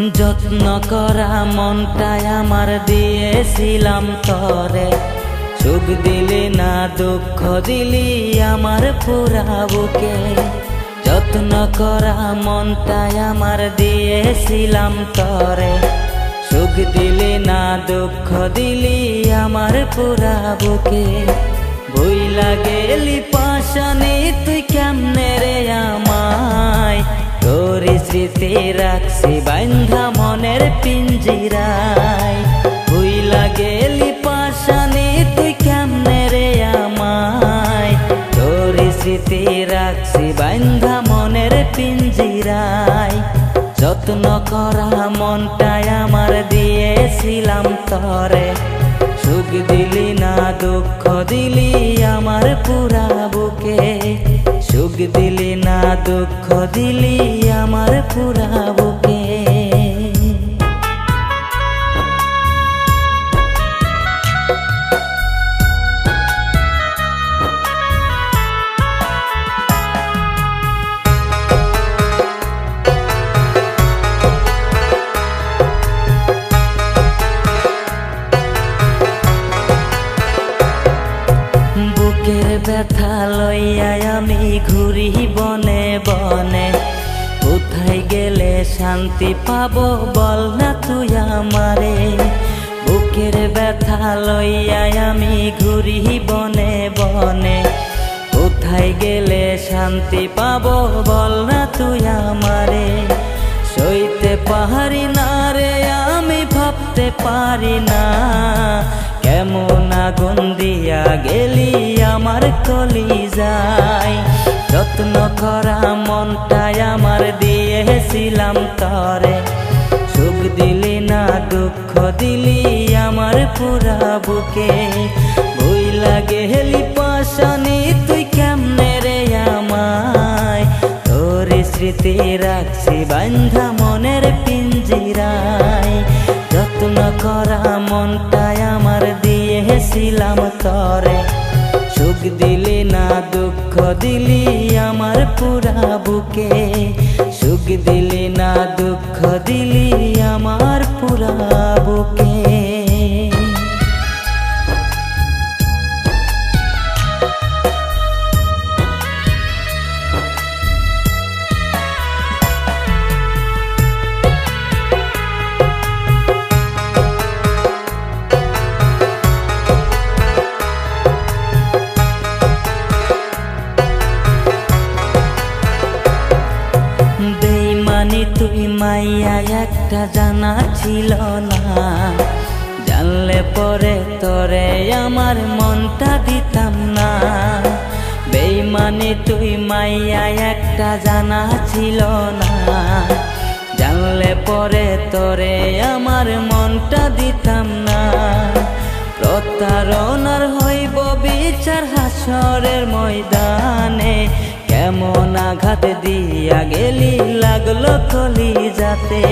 যত্ন করা মনটাই আমার দিয়েছিলাম তরে, সুখ দিলি না দুঃখ দিলি আমার পুরা বুকে। যত্ন করা মনটাই আমার দিয়েছিলাম তরে, সুখ দিলি না দুঃখ দিলি আমার পুরা বুকে। ভুইলা গেলি পাশানি তুই কেমনে রে আমায়, তোর স্মৃতি রাখছি বাইন্ধা মনের পিঞ্জিরায়। ভুইলা গেলি পাশানি তুই কেমনে রে আমায়, তোর স্মৃতি রাখছি বাইন্ধা মনের পিঞ্জিরায়। যত্ন করা মনটাই আমার দিয়েছিলাম তরে, সুখ দিলি না দুঃখ দিলি আমার পুরা বুকে। সুখ দিলি না দুঃখ দিলি আমার পুরা বুকে। বুকের ব্যথা লইয়া আমি ঘুরি বনে বনে, কোথায় গেলে শান্তি পাবো বল না তুই আমারে। বুকের ব্যথা লইয়া আমি ঘুরি বনে বনে, কোথায় গেলে শান্তি পাবো বল না তুই আমারে। সইতে পারি না রে আমি ভাবতে পারি না, কেমন আগুন দিয়া গেলি আমার কলিজায়। যত্ন করা মনটাই আমার দিয়েছিলাম তরে, সুখ দিলি না দুঃখ দিলি আমার পুরা বুকে। ভুইলা গেলি পাশানি তুই কেমনে রে আমায়, তোর স্মৃতি রাখছি বাইন্ধা মনের পিঞ্জিরায়। যত্ন করা মনটাই আমার দিয়েছিলাম তরে, সুখ দিলি না দুঃখ দিলি আমার পুরা বুকে। সুখ দিলি না দুঃখ দিলি আমার পুরা বুকে। বেইমানি তুই মাইয়া একটা জানা ছিল না, জানলে পরে তোরে আমার মনটা দিতাম না। বেইমানি তুই মাইয়া একটা জানা ছিল না, জানলে পরে তোরে আমার মনটা দিতাম না। প্রতারণার হইব বিচার হাসরের ময়দানে, কেমন আঘাত দিয়া গেলি লাগলো কলিজাতে।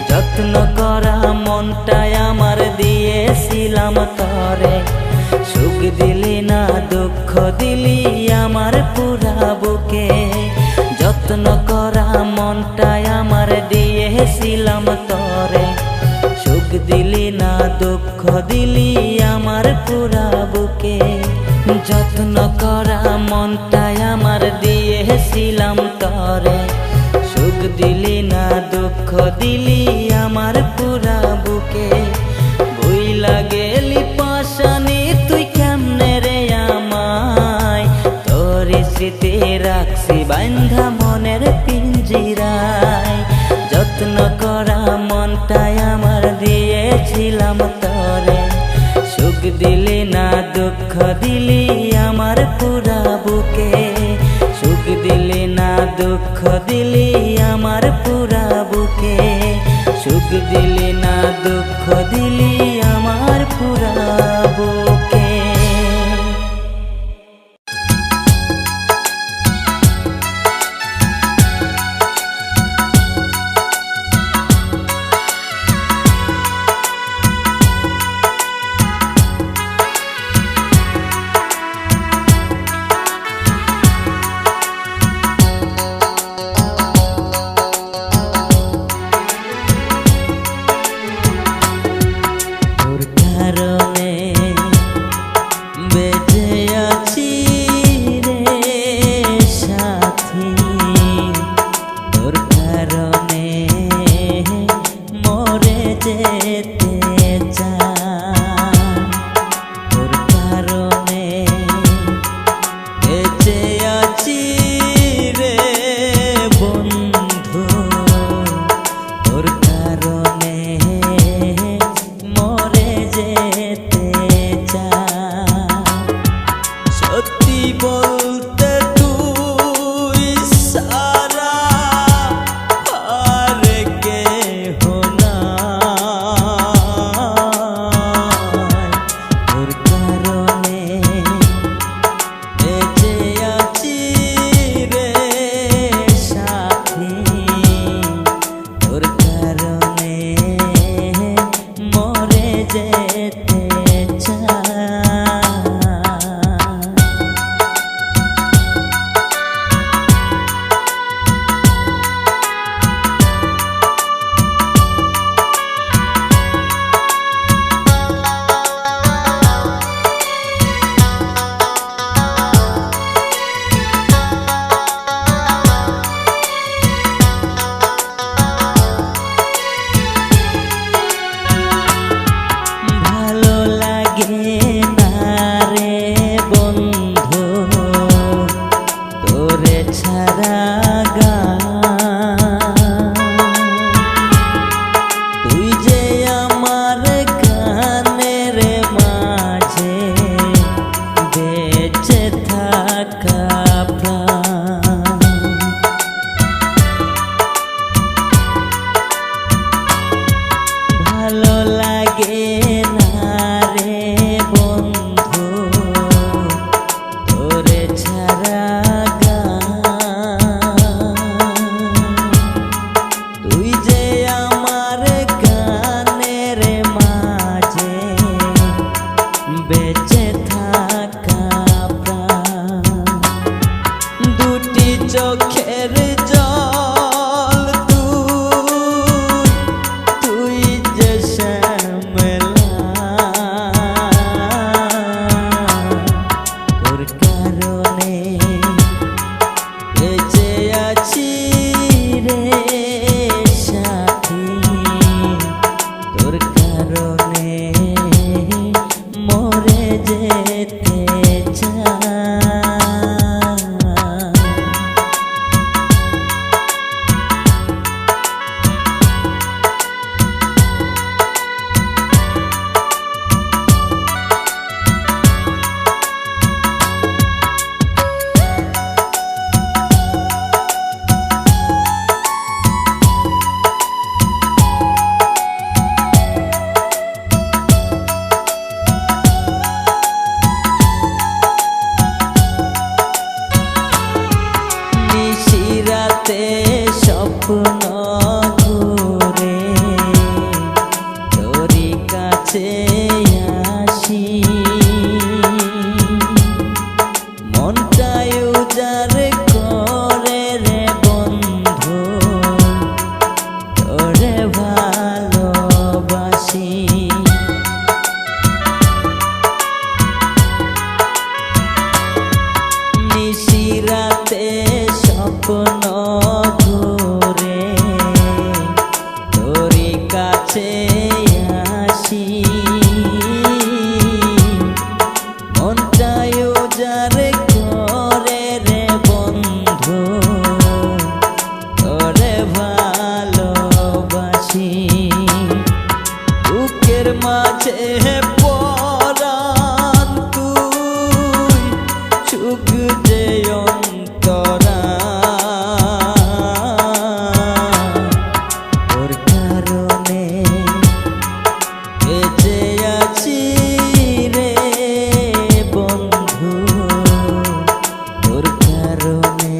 যত্ন করা মনটাই আমার দিয়েছিলাম তরে, সুখ দিলি না দুঃখ দিলি আমার পুরা বুকে। যত্ন করা মনটাই আমার দিয়েছিলাম তরে, সুখ দিলি না দুঃখ দিলি আমার পুরা বুকে। যত্ন করা মনটাই আমার দিয়েছিলাম তরে, সুখ দিলি না দুঃখ দিলি আমার পুরা বুকে। ভুইলা গেলি পাশানি তুই কেমনে রে আমায়, তোর স্মৃতি রাখছি বাইন্ধা মনের পিঞ্জিরায়। যত্ন করা মনটাই আমার দিয়েছিলাম তরে, সুখ দিলি না দুঃখ দিলি আমার পুরা বুকে। সুখ দিলি না দুঃখ দিলি আমার পুরা বুকে। সুখ দিলি না দুঃখ দিলি আমার পুরা বুকে। যেতে চাই, তোর কারণে বেঁচে আছি রে বন্ধু, তোর কারণে মরে যেতে চাই। সত্যি বলতে তুই সারা আর কেহ নাই, তোর কারণে বেঁচে আছি রে সাথী, তোর কারণে মরে যেতে চাই। ভালো লাগে না রে বন্ধু তোরে ছাড়া তুই যে আমার গানের মাঝে বেঁচে থাকা প্রাণ। ভালো লাগে না রে বন্ধু তোরে ছাড়া তুই যে আমার গানের মাঝে বেঁচে থাকা প্রাণ। দুটি চোখের জল তুই যে শ্যামলা, তোর কারণে বেঁচে আছি রে সাথী, তোর কারণে মরে যেতে চাই। নিশিরাতে স্বপ্ন ঘুরে তোরি কাছে আসি, মনটাই উজাড় করে রে বন্ধু তোরে ভালোবাসি। নিশিরাতে স্বপ্ন ঘুরে তোরি কাছে আসি, মনটাই উজাড় করে রে বন্ধু তোরে ভালোবাসি। বুকের মাঝে পরাণ তুই সুখ যে অন্তরা, তোর কারণে বেঁচে আছি রে বন্ধু, তোর কারণে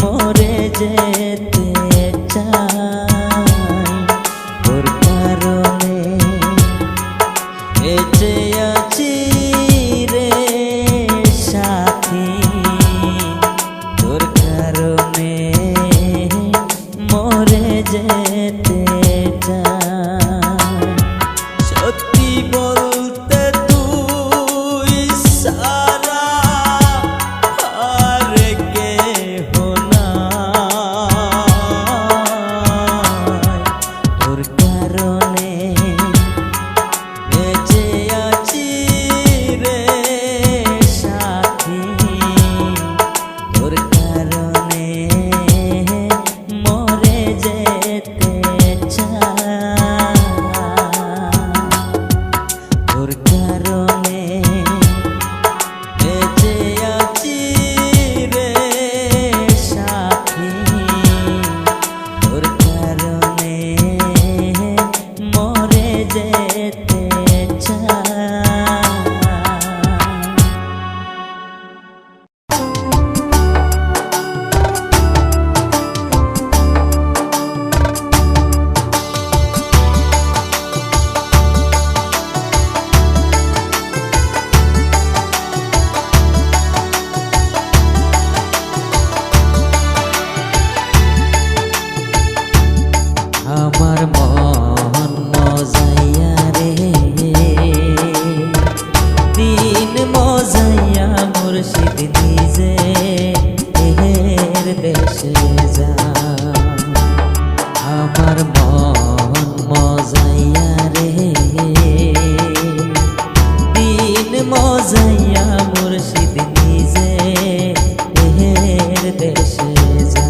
মরে যেতে চাই, তোর কারণে বেঁচে আছি রে সাথী, তোর কারণে মরে যেতে চাই। সত্যি বলতে তুই সারা আর কেহ নাই, তোর দিন মজাইয়া মুর্শিদ নিজে দেশে যা।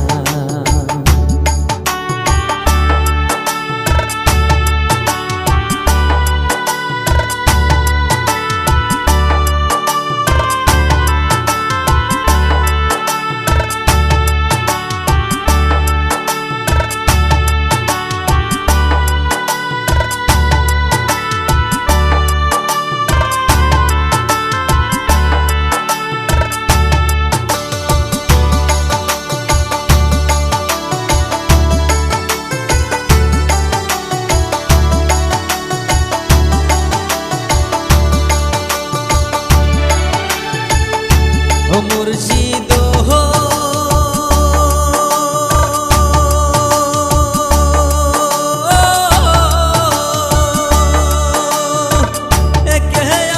মুর্শিদ হো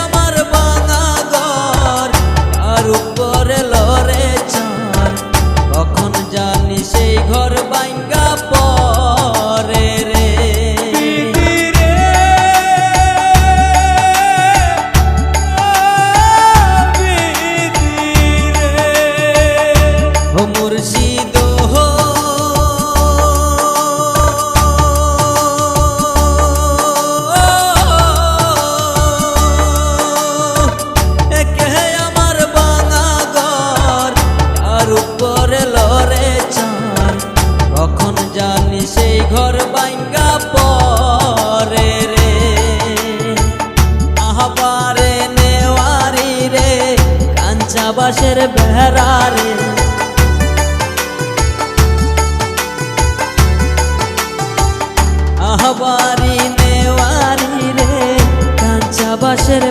আমার বাঙা ঘর আর উপরে লরে চার, কখন জানি সেই ঘর ভাঙ্গা পরে রে। মুর্শিদ হো আমার বাঙা ঘর আর উপরে লরে চার, কখন জানি সেই ঘর ভাঙ্গা পরে রে। আহবারে নেওয়ারি রে কাঞ্চা বাঁশের বেড়া রে, আহবারি নেওয়ারি রে কাঞ্চা বাঁশের